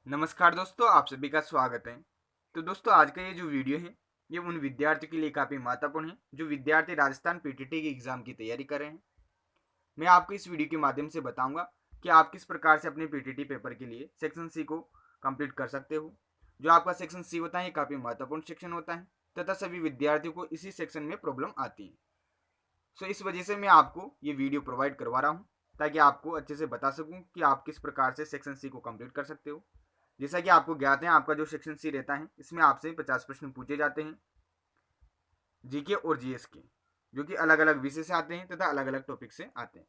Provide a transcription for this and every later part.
नमस्कार दोस्तों, आप सभी का स्वागत है। तो दोस्तों, आज का ये जो वीडियो है, ये उन विद्यार्थियों के लिए काफ़ी महत्वपूर्ण है जो विद्यार्थी राजस्थान पीटीटी के एग्ज़ाम की तैयारी कर रहे हैं। मैं आपको इस वीडियो के माध्यम से बताऊंगा कि आप किस प्रकार से अपने पीटीटी पेपर के लिए सेक्शन सी को कंप्लीट कर सकते हो। जो आपका सेक्शन सी होता है, ये काफ़ी महत्वपूर्ण सेक्शन होता है तथा सभी विद्यार्थियों को इसी सेक्शन में प्रॉब्लम आती है। सो इस वजह से मैं आपको ये वीडियो प्रोवाइड करवा रहा हूँ ताकि आपको अच्छे से बता सकूँ कि आप किस प्रकार से सेक्शन सी को कंप्लीट कर सकते हो। जैसा कि आपको ज्ञात है, आपका जो सेक्शन सी रहता है इसमें आपसे 50 प्रश्न पूछे जाते हैं जीके और जीएस के, जो कि अलग अलग विषय से आते हैं तथा अलग अलग टॉपिक से आते हैं।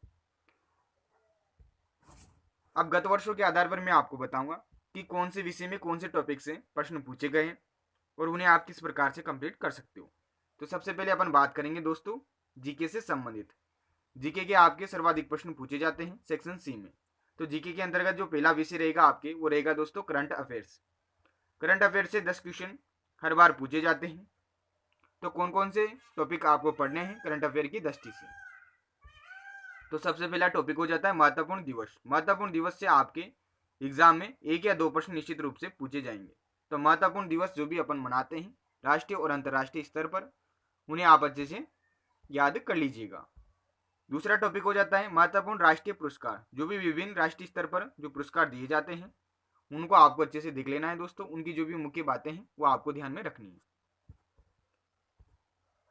अब गत वर्षों के आधार पर मैं आपको बताऊंगा कि कौन से विषय में कौन से टॉपिक से प्रश्न पूछे गए हैं और उन्हें आप किस प्रकार से कंप्लीट कर सकते हो। तो सबसे पहले अपन बात करेंगे दोस्तों जीके से संबंधित। जीके के आपके सर्वाधिक प्रश्न पूछे जाते हैं सेक्शन सी में। तो जीके के अंतर्गत जो पहला विषय रहेगा आपके, वो रहेगा दोस्तों करंट अफेयर्स। करंट अफेयर से 10 क्वेश्चन हर बार पूछे जाते हैं। तो कौन कौन से टॉपिक आपको पढ़ने हैं करंट अफेयर की दृष्टि से। तो सबसे पहला टॉपिक हो जाता है महत्वपूर्ण दिवस। महत्वपूर्ण दिवस से आपके एग्जाम में एक या दो प्रश्न निश्चित रूप से पूछे जाएंगे। तो महत्वपूर्ण दिवस जो भी अपन मनाते हैं राष्ट्रीय और अंतर्राष्ट्रीय स्तर पर, उन्हें आप अच्छे से याद कर लीजिएगा। दूसरा टॉपिक हो जाता है महत्वपूर्ण राष्ट्रीय पुरस्कार। जो भी विभिन्न राष्ट्रीय स्तर पर जो पुरस्कार दिए जाते हैं उनको आपको अच्छे से देख लेना है दोस्तों। उनकी जो भी मुख्य बातें हैं वो आपको ध्यान में रखनी है।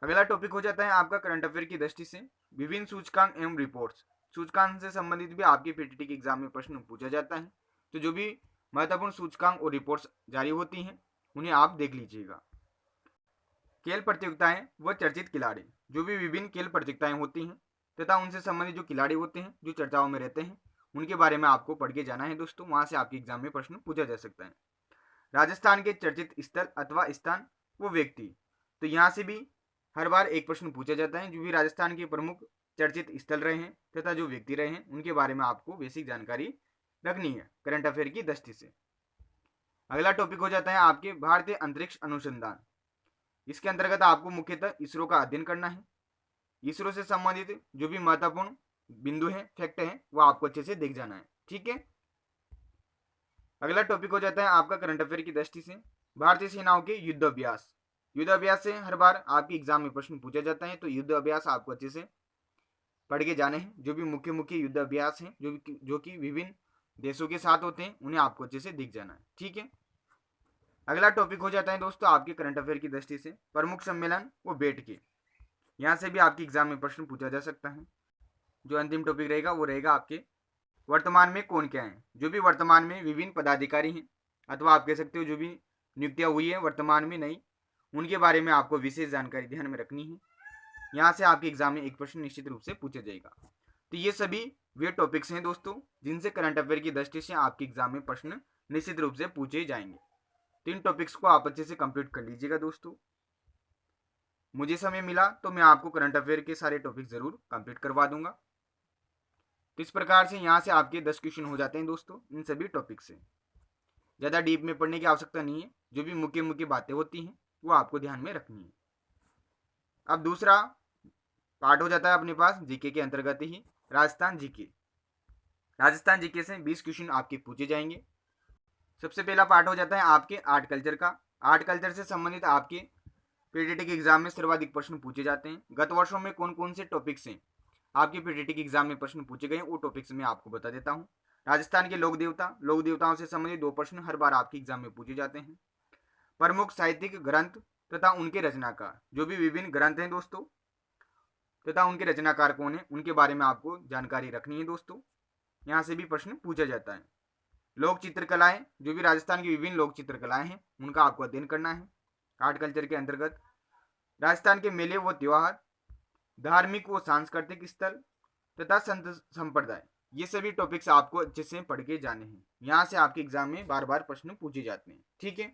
अगला टॉपिक हो जाता है आपका करंट अफेयर की दृष्टि से विभिन्न सूचकांक एवं रिपोर्ट्स। सूचकांक से संबंधित भी आपके पीटीटी के एग्जाम में प्रश्न पूछा जाता है। तो जो भी महत्वपूर्ण सूचकांक और रिपोर्ट्स जारी होती हैं उन्हें आप देख लीजिएगा। खेल प्रतियोगिताएं व चर्चित खिलाड़ी। जो भी विभिन्न खेल प्रतियोगिताएं होती हैं तथा उनसे संबंधित जो खिलाड़ी होते हैं जो चर्चाओं में रहते हैं, उनके बारे में आपको पढ़ के जाना है दोस्तों। वहां से आपके एग्जाम में प्रश्न पूछा जा सकता है। राजस्थान के चर्चित स्थल अथवा स्थान वो व्यक्ति। तो यहाँ से भी हर बार एक प्रश्न पूछा जाता है। जो भी राजस्थान के प्रमुख चर्चित स्थल रहे हैं तथा जो व्यक्ति रहे हैं उनके बारे में आपको बेसिक जानकारी रखनी है करंट अफेयर की दृष्टि से। अगला टॉपिक हो जाता है आपके भारतीय अंतरिक्ष अनुसंधान। इसके अंतर्गत आपको मुख्यतः इसरो का अध्ययन करना है। इसरो से संबंधित जो भी महत्वपूर्ण बिंदु है, फैक्ट है, वो आपको अच्छे से देख जाना है। ठीक है। अगला टॉपिक हो जाता है आपका करंट अफेयर की दृष्टि से भारतीय सेनाओं के युद्ध अभ्यास। युद्ध अभ्यास से हर बार आपके एग्जाम में प्रश्न पूछा जाता है। तो युद्ध अभ्यास आपको अच्छे से पढ़ के जाने हैं। जो भी मुख्य मुख्य युद्ध अभ्यास हैं जो कि विभिन्न देशों के साथ होते हैं, उन्हें आपको अच्छे से दिख जाना है। ठीक है। अगला टॉपिक हो जाता है दोस्तों आपके करंट अफेयर की दृष्टि से प्रमुख सम्मेलन वो बैठ के। यहाँ से भी आपके एग्जाम में प्रश्न पूछा जा सकता है। जो अंतिम टॉपिक रहेगा वो रहेगा आपके वर्तमान में कौन क्या है। जो भी वर्तमान में विभिन्न पदाधिकारी हैं अथवा आप कह सकते हो जो भी नियुक्तियां हुई है वर्तमान में नई, उनके बारे में आपको विशेष जानकारी ध्यान में रखनी है। यहाँ से आपके एग्जाम में एक प्रश्न निश्चित रूप से पूछा जाएगा। तो ये सभी वे टॉपिक्स हैं दोस्तों जिनसे करंट अफेयर की दृष्टि से आपके एग्जाम में प्रश्न निश्चित रूप से पूछे जाएंगे। तो इन टॉपिक्स को आप अच्छे से कंप्लीट कर लीजिएगा दोस्तों। मुझे समय मिला तो मैं आपको करंट अफेयर के सारे टॉपिक जरूर कंप्लीट करवा दूंगा। तो इस प्रकार से यहाँ से आपके 10 क्वेश्चन हो जाते हैं दोस्तों इन सभी टॉपिक से। ज़्यादा डीप में पढ़ने की आवश्यकता नहीं है। जो भी मुख्य मुख्य बातें होती हैं वो आपको ध्यान में रखनी है। अब दूसरा पार्ट हो जाता है अपने पास जीके के अंतर्गत ही राजस्थान जीके। राजस्थान जीके से 20 क्वेश्चन आपके पूछे जाएंगे। सबसे पहला पार्ट हो जाता है आपके आर्ट कल्चर का। आर्ट कल्चर से संबंधित आपके पीटीटी के एग्जाम में सर्वाधिक प्रश्न पूछे जाते हैं। गत वर्षों में कौन कौन से टॉपिक्स हैं आपके पीटीटी के एग्जाम में प्रश्न पूछे गए, वो टॉपिक्स मैं आपको बता देता हूँ। राजस्थान के लोक देवताओं से संबंधित 2 प्रश्न हर बार आपके एग्जाम में पूछे जाते हैं। प्रमुख साहित्यिक ग्रंथ तथा उनके रचनाकार। जो भी विभिन्न ग्रंथ हैं दोस्तों तथा उनके रचनाकार कौन है, उनके बारे में आपको जानकारी रखनी है दोस्तों। यहाँ से भी प्रश्न पूछा जाता है। लोक चित्रकलाएं। जो भी राजस्थान की विभिन्न लोक चित्रकलाएं हैं उनका आपको अध्ययन करना है आर्ट कल्चर के अंतर्गत। राजस्थान के मेले व त्योहार, धार्मिक व सांस्कृतिक स्थल तथा संत संप्रदाय, ये सभी टॉपिक्स आपको अच्छे से पढ़ के जाने हैं। यहाँ से आपके एग्जाम में बार बार प्रश्न पूछे जाते हैं। ठीक है।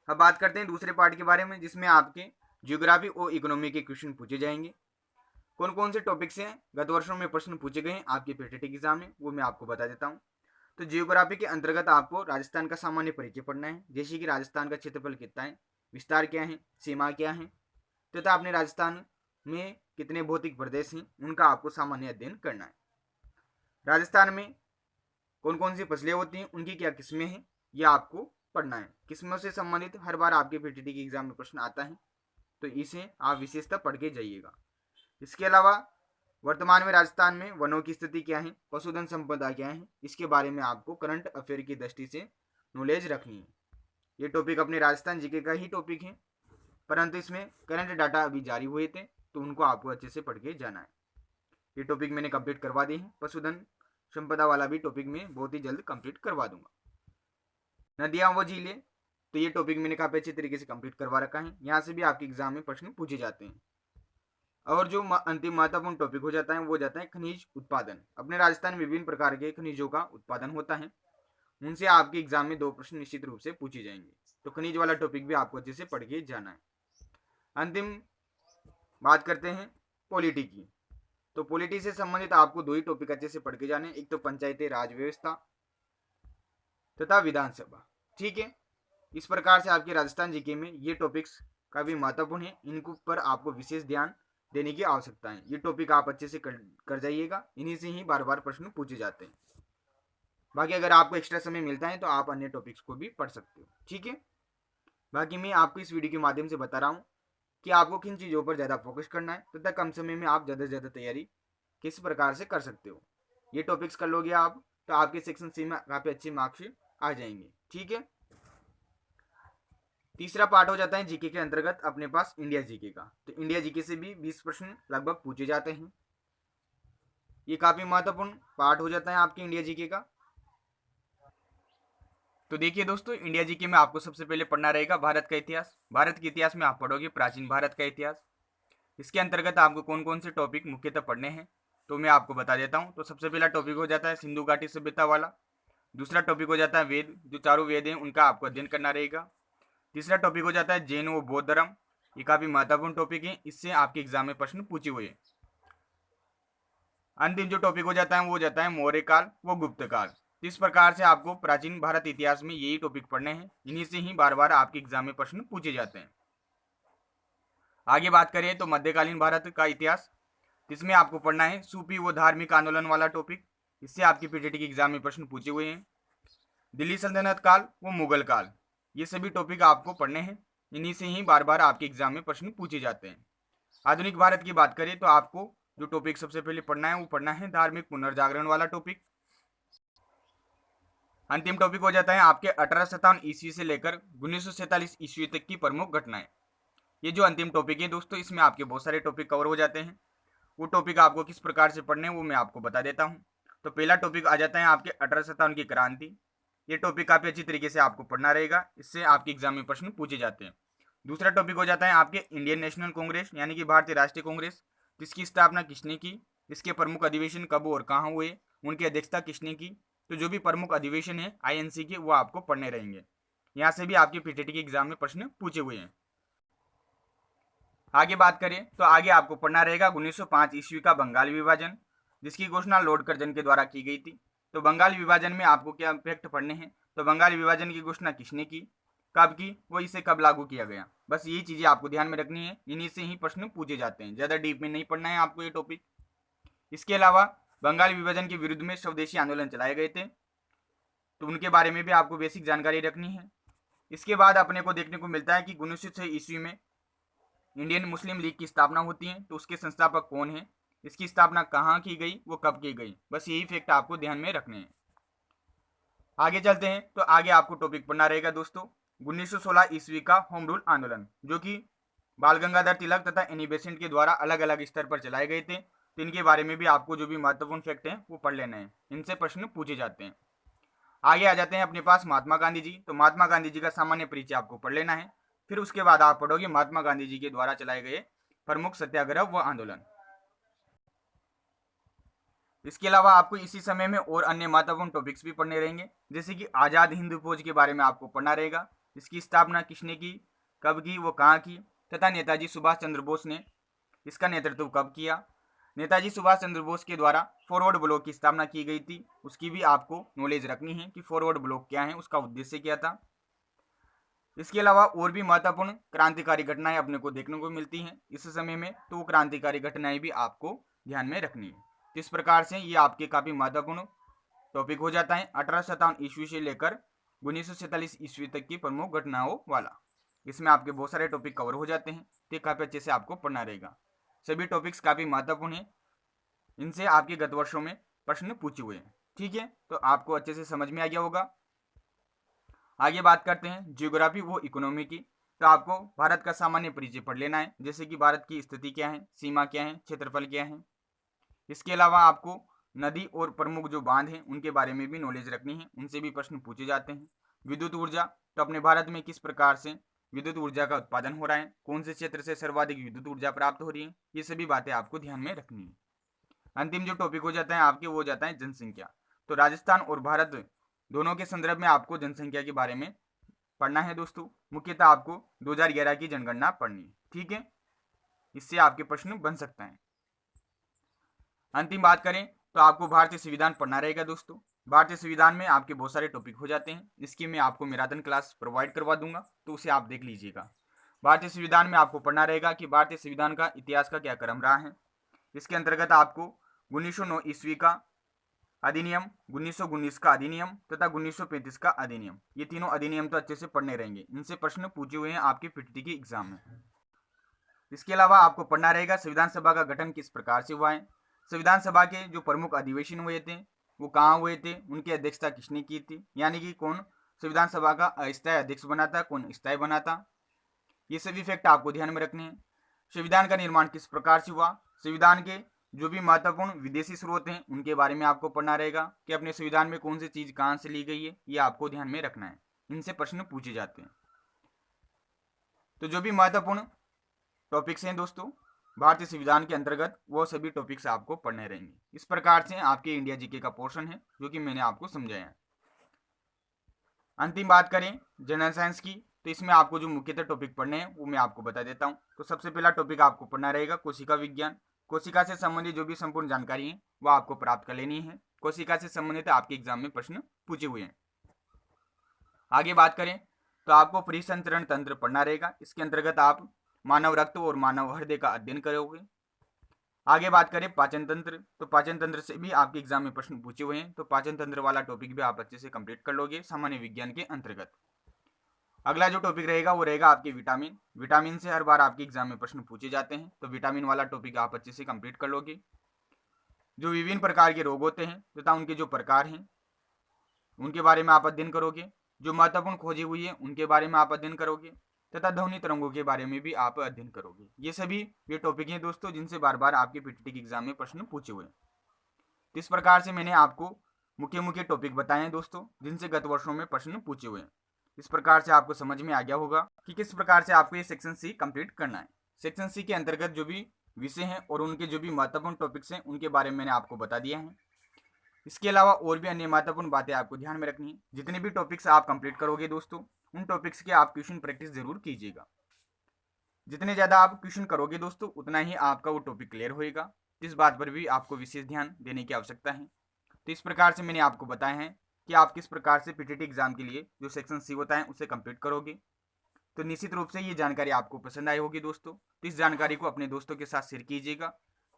अब बात करते हैं दूसरे पार्ट के बारे में जिसमें आपके जियोग्राफी और इकोनॉमी के क्वेश्चन पूछे जाएंगे। कौन कौन से टॉपिक्स हैं गत वर्षों में प्रश्न पूछे गए हैं आपके पीटीटी एग्जाम में, वो मैं आपको बता देता हूँ। तो जियोग्राफी के अंतर्गत आपको राजस्थान का सामान्य परिचय पढ़ना है। जैसे कि राजस्थान का क्षेत्रफल कितना है, विस्तार क्या है, सीमा क्या है तथा अपने राजस्थान में कितने भौतिक प्रदेश हैं, उनका आपको सामान्य अध्ययन करना है। राजस्थान में कौन कौन सी फसलें होती हैं, उनकी क्या किस्में हैं, ये आपको पढ़ना है। किस्मों से संबंधित हर बार आपके पीटीटी के एग्जाम में प्रश्न आता है, तो इसे आप विशेषता पढ़ के जाइएगा। इसके अलावा वर्तमान में राजस्थान में वनों की स्थिति क्या है, पशुधन संपदा क्या है, इसके बारे में आपको करंट अफेयर की दृष्टि से नॉलेज रखनी है। ये टॉपिक अपने राजस्थान जीके का ही टॉपिक है, परंतु इसमें करंट डाटा अभी जारी हुए थे, तो उनको आपको अच्छे से पढ़ के जाना है। ये टॉपिक मैंने कंप्लीट करवा दिए हैं। पशुधन संपदा वाला भी टॉपिक में बहुत ही जल्द कंप्लीट करवा दूंगा। नदियां व झीलें, तो ये टॉपिक मैंने काफ़ी अच्छे तरीके से कंप्लीट करवा रखा है। यहाँ से भी आपके एग्जाम में प्रश्न पूछे जाते हैं। और जो अंतिम महत्वपूर्ण टॉपिक हो जाता है वो जाता है खनिज उत्पादन। अपने राजस्थान में विभिन्न प्रकार के खनिजों का उत्पादन होता है, उनसे आपके एग्जाम में 2 प्रश्न निश्चित रूप से पूछे जाएंगे। तो खनिज वाला टॉपिक भी आपको अच्छे से पढ़ के जाना है। अंतिम बात करते हैं पॉलिटी की। तो पॉलिटी से संबंधित आपको 2 ही टॉपिक अच्छे से पढ़ के जाने, एक तो पंचायती राज व्यवस्था तथा विधानसभा। ठीक है, इस प्रकार से आपके राजस्थान जीके में ये टॉपिक्स काफी महत्वपूर्ण है, इनको पर आपको विशेष ध्यान देने की आवश्यकता है। ये टॉपिक आप अच्छे से कर जाइएगा, इन्हीं से ही बार बार प्रश्न पूछे जाते हैं। बाकी अगर आपको एक्स्ट्रा समय मिलता है तो आप अन्य टॉपिक्स को भी पढ़ सकते हो। ठीक है, बाकी मैं आपको इस वीडियो के माध्यम से बता रहा हूँ कि आपको किन चीज़ों पर ज़्यादा फोकस करना है तथा कम समय में आप ज़्यादा से ज़्यादा तैयारी किस प्रकार से कर सकते हो। ये टॉपिक्स कर लोगे आप तो आपके सेक्शन सी में काफ़ी अच्छे मार्क्स आ जाएंगे। ठीक है, तीसरा पार्ट हो जाता है जीके के अंतर्गत अपने पास इंडिया जीके का। तो इंडिया जीके से भी 20 प्रश्न लगभग पूछे जाते हैं। ये काफ़ी महत्वपूर्ण पार्ट हो जाता है आपके इंडिया जीके का। तो देखिए दोस्तों, इंडिया जीके में आपको सबसे पहले पढ़ना रहेगा भारत का इतिहास। भारत के इतिहास में आप पढ़ोगे प्राचीन भारत का इतिहास। इसके अंतर्गत आपको कौन कौन से टॉपिक मुख्यतः पढ़ने हैं तो मैं आपको बता देता हूँ। तो सबसे पहला टॉपिक हो जाता है सिंधु घाटी सभ्यता वाला। दूसरा टॉपिक हो जाता है वेद, जो चारों वेद हैं उनका आपको अध्ययन करना रहेगा। तीसरा टॉपिक हो जाता है जैन व बौद्ध धर्म। ये काफी महत्वपूर्ण टॉपिक है, इससे आपके एग्जाम में प्रश्न पूछे हुए हैं। अंतिम जो टॉपिक हो जाता है वो हो जाता है मौर्य काल व गुप्त काल। इस प्रकार से आपको प्राचीन भारत इतिहास में यही टॉपिक पढ़ने हैं, इन्हीं से ही बार बार आपके एग्जाम में प्रश्न पूछे जाते हैं। आगे बात करें तो मध्यकालीन भारत का इतिहास, इसमें आपको पढ़ना है सूफी व धार्मिक आंदोलन वाला टॉपिक। इससे आपकी पीटीटी के एग्जाम में प्रश्न पूछे हुए हैं। दिल्ली सल्तनत काल व मुगल काल, ये सभी टॉपिक आपको पढ़ने हैं, इन्हीं से ही बार बार आपके एग्जाम में प्रश्न पूछे जाते हैं। आधुनिक भारत की बात करें तो आपको जो टॉपिक सबसे पहले पढ़ना है वो पढ़ना है धार्मिक पुनर्जागरण वाला टॉपिक। अंतिम टॉपिक हो जाता है आपके 1857 ईस्वी से लेकर 1947 ईस्वी तक की प्रमुख घटनाएं। ये जो अंतिम टॉपिक है दोस्तों, इसमें आपके बहुत सारे टॉपिक कवर हो जाते हैं। वो टॉपिक आपको किस प्रकार से पढ़ने हैं वो मैं आपको बता देता हूँ। तो पहला टॉपिक आ जाता है आपके 1857 की क्रांति। ये टॉपिक काफ़ी अच्छी तरीके से आपको पढ़ना रहेगा, इससे आपके एग्जाम में प्रश्न पूछे जाते हैं। दूसरा टॉपिक हो जाता है आपके इंडियन नेशनल कांग्रेस यानी कि भारतीय राष्ट्रीय कांग्रेस, जिसकी स्थापना किसने की, इसके प्रमुख अधिवेशन कब और कहाँ हुए, उनकी अध्यक्षता किसने की। तो जो भी प्रमुख अधिवेशन है आईएनसी के वो आपको पढ़ने रहेंगे। यहाँ से भी आपके पीटीटी के एग्जाम में प्रश्न पूछे हुए हैं। आगे बात करें तो आगे आपको पढ़ना रहेगा 1905 ईस्वी का बंगाल विभाजन, जिसकी घोषणा लॉर्ड कर्जन के द्वारा की गई थी। तो बंगाल विभाजन में आपको क्या फैक्ट पढ़ने हैं, तो बंगाल विभाजन की घोषणा किसने की, कब की, वो इसे कब लागू किया गया। बस यही चीजें आपको ध्यान में रखनी है, इन्हीं से ही प्रश्न पूछे जाते हैं, ज्यादा डीप में नहीं पढ़ना है आपको ये टॉपिक। इसके अलावा बंगाल विभाजन के विरुद्ध में स्वदेशी आंदोलन चलाए गए थे, तो उनके बारे में भी आपको बेसिक जानकारी रखनी है। इसके बाद अपने को देखने को मिलता है कि 1906 ईस्वी में इंडियन मुस्लिम लीग की स्थापना होती है। तो उसके संस्थापक कौन है, इसकी स्थापना कहाँ की गई, वो कब की गई, बस यही फैक्ट आपको ध्यान में रखने हैं। आगे चलते हैं तो आगे आपको टॉपिक पढ़ना रहेगा दोस्तों 1916 ईस्वी का होम रूल आंदोलन, जो कि बाल गंगाधर तिलक तथा एनी बेसेंट के द्वारा अलग अलग स्तर पर चलाए गए थे। तो इनके बारे में भी आपको जो भी महत्वपूर्ण फैक्ट हैं वो पढ़ लेना है, इनसे प्रश्न पूछे जाते हैं। आगे आ जाते हैं अपने पास महात्मा गांधी जी। तो महात्मा गांधी जी का सामान्य परिचय आपको पढ़ लेना है, फिर उसके बाद आप पढ़ोगे महात्मा गांधी जी के द्वारा चलाए गए प्रमुख सत्याग्रह व आंदोलन। इसके अलावा आपको इसी समय में और अन्य महत्वपूर्ण टॉपिक्स भी पढ़ने रहेंगे, जैसे कि आज़ाद हिंद फौज के बारे में आपको पढ़ना रहेगा, इसकी स्थापना किसने की, कब की, वो कहाँ की, तथा नेताजी सुभाष चंद्र बोस ने इसका नेतृत्व कब किया। नेताजी सुभाष चंद्र बोस के द्वारा फॉरवर्ड ब्लॉक की स्थापना की गई थी, उसकी भी आपको नॉलेज रखनी है कि फॉरवर्ड ब्लॉक क्या है, उसका उद्देश्य क्या था। इसके अलावा और भी महत्वपूर्ण क्रांतिकारी घटनाएं अपने को देखने को मिलती हैं इस समय में, तो वो क्रांतिकारी घटनाएं भी आपको ध्यान में रखनी है। इस प्रकार से ये आपके काफी महत्वपूर्ण टॉपिक हो जाता है 1857 ईस्वी से लेकर 1947 ईस्वी तक की प्रमुख घटनाओं वाला। इसमें आपके बहुत सारे टॉपिक कवर हो जाते हैं, तो काफ़ी अच्छे से आपको पढ़ना रहेगा। सभी टॉपिक्स काफ़ी महत्वपूर्ण हैं, इनसे आपके गत वर्षों में प्रश्न पूछे हुए हैं। ठीक है, तो आपको अच्छे से समझ में आ गया होगा। आगे बात करते हैं जियोग्राफी व इकोनॉमी की। तो आपको भारत का सामान्य परिचय पढ़ लेना है, जैसे कि भारत की स्थिति क्या है, सीमा क्या है, क्षेत्रफल क्या है। इसके अलावा आपको नदी और प्रमुख जो बांध हैं उनके बारे में भी नॉलेज रखनी है, उनसे भी प्रश्न पूछे जाते हैं। विद्युत ऊर्जा, तो अपने भारत में किस प्रकार से विद्युत ऊर्जा का उत्पादन हो रहा है, कौन से क्षेत्र से सर्वाधिक विद्युत ऊर्जा प्राप्त हो रही है, ये सभी बातें आपको ध्यान में रखनी है। अंतिम जो टॉपिक हो जाता है आपके, वो हो जाता है जनसंख्या। तो राजस्थान और भारत दोनों के संदर्भ में आपको जनसंख्या के बारे में पढ़ना है दोस्तों। मुख्यतः आपको 2011 की जनगणना पढ़नी है। ठीक है, इससे आपके प्रश्न बन सकता है। अंतिम बात करें तो आपको भारतीय संविधान पढ़ना रहेगा दोस्तों। भारतीय संविधान में आपके बहुत सारे टॉपिक हो जाते हैं, इसकी मैं आपको मैराथन क्लास प्रोवाइड करवा दूंगा, तो उसे आप देख लीजिएगा। भारतीय संविधान में आपको पढ़ना रहेगा कि भारतीय संविधान का इतिहास का क्या क्रम रहा है। इसके अंतर्गत आपको 1909 ईस्वी का अधिनियम, 1919 का अधिनियम तथा 1935 का अधिनियम, ये तीनों अधिनियम तो अच्छे से पढ़ने रहेंगे, इनसे प्रश्न पूछे हुए हैं आपके पीटीटी के एग्जाम में। इसके अलावा आपको पढ़ना रहेगा संविधान सभा का गठन किस प्रकार से हुआ है, संविधान सभा के जो प्रमुख अधिवेशन हुए थे वो कहाँ हुए थे, उनकी अध्यक्षता किसने की थी, यानी कि कौन संविधान सभा का अस्थायी अध्यक्ष बना था, कौन स्थायी बना था, ये सभी फैक्ट आपको ध्यान में रखने हैं। संविधान का निर्माण किस प्रकार से हुआ, संविधान के जो भी महत्वपूर्ण विदेशी स्रोत हैं उनके बारे में आपको पढ़ना रहेगा कि अपने संविधान में कौन सी चीज कहाँ से ली गई है, ये आपको ध्यान में रखना है, इनसे प्रश्न पूछे जाते हैं। तो जो भी महत्वपूर्ण टॉपिक्स हैं दोस्तों भारतीय संविधान के अंतर्गत, वो सभी टॉपिक्स आपको पढ़ने रहेंगे। इस प्रकार से आपके इंडिया जीके का पोर्शन है जो कि मैंने आपको समझाया। अंतिम बात करें जनरल साइंस की, तो इसमें आपको जो मुख्यतः टॉपिक पढ़ने हैं वो मैं आपको बता देता हूँ। तो सबसे पहला टॉपिक आपको पढ़ना रहेगा कोशिका विज्ञान। कोशिका से संबंधित जो भी संपूर्ण जानकारी है वो आपको प्राप्त कर लेनी है। कोशिका से संबंधित आपके एग्जाम में प्रश्न पूछे हुए हैं। आगे बात करें तो आपको परिसंचरण तंत्र पढ़ना रहेगा। इसके अंतर्गत आप मानव रक्त और मानव हृदय का अध्ययन करोगे। आगे बात करें पाचन तंत्र, तो पाचन तंत्र से भी आपके एग्जाम में प्रश्न पूछे हुए हैं, तो पाचन तंत्र वाला टॉपिक भी आप अच्छे से कंप्लीट कर लोगे सामान्य विज्ञान के अंतर्गत। अगला जो टॉपिक रहेगा वो रहेगा आपके विटामिन। विटामिन से हर बार आपके एग्जाम में प्रश्न पूछे जाते हैं, तो विटामिन वाला टॉपिक आप अच्छे से कंप्लीट कर लोगे। जो विभिन्न प्रकार के रोग होते हैं तथा उनके जो प्रकार हैं उनके बारे में आप अध्ययन करोगे। जो महत्वपूर्ण खोजी हुई है उनके बारे में आप अध्ययन करोगे तथा ध्वनि तरंगों के बारे में भी आप अध्ययन करोगे। ये सभी ये टॉपिक हैं दोस्तों जिनसे बार बार आपके पीटीटी के एग्जाम में प्रश्न पूछे हुए हैं। इस प्रकार से मैंने आपको मुख्य मुख्य टॉपिक बताए हैं दोस्तों जिनसे गत वर्षों में प्रश्न पूछे हुए हैं। इस प्रकार से आपको समझ में आ गया होगा कि किस प्रकार से आपको ये सेक्शन सी कंप्लीट करना है। सेक्शन सी के अंतर्गत जो भी विषय हैं और उनके जो भी महत्वपूर्ण टॉपिक्स हैं उनके बारे में मैंने आपको बता दिया है। इसके अलावा और भी अन्य महत्वपूर्ण बातें आपको ध्यान में रखनी है। जितने भी टॉपिक्स आप कंप्लीट करोगे दोस्तों उन टॉपिक्स के आप क्वेश्चन प्रैक्टिस जरूर कीजिएगा। जितने ज़्यादा आप क्वेश्चन करोगे दोस्तों उतना ही आपका वो टॉपिक क्लियर होएगा। इस बात पर भी आपको विशेष ध्यान देने की आवश्यकता है। तो इस प्रकार से मैंने आपको बताया है कि आप किस प्रकार से पीटीटी एग्जाम के लिए जो सेक्शन सी होता है उसे कंप्लीट करोगे। तो निश्चित रूप से ये जानकारी आपको पसंद आई होगी दोस्तों। तो इस जानकारी को अपने दोस्तों के साथ शेयर कीजिएगा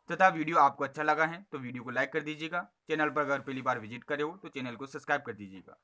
तथा वीडियो आपको अच्छा लगा है तो वीडियो को लाइक कर दीजिएगा। चैनल पर अगर पहली बार विजिट करे हो तो चैनल को सब्सक्राइब कर दीजिएगा।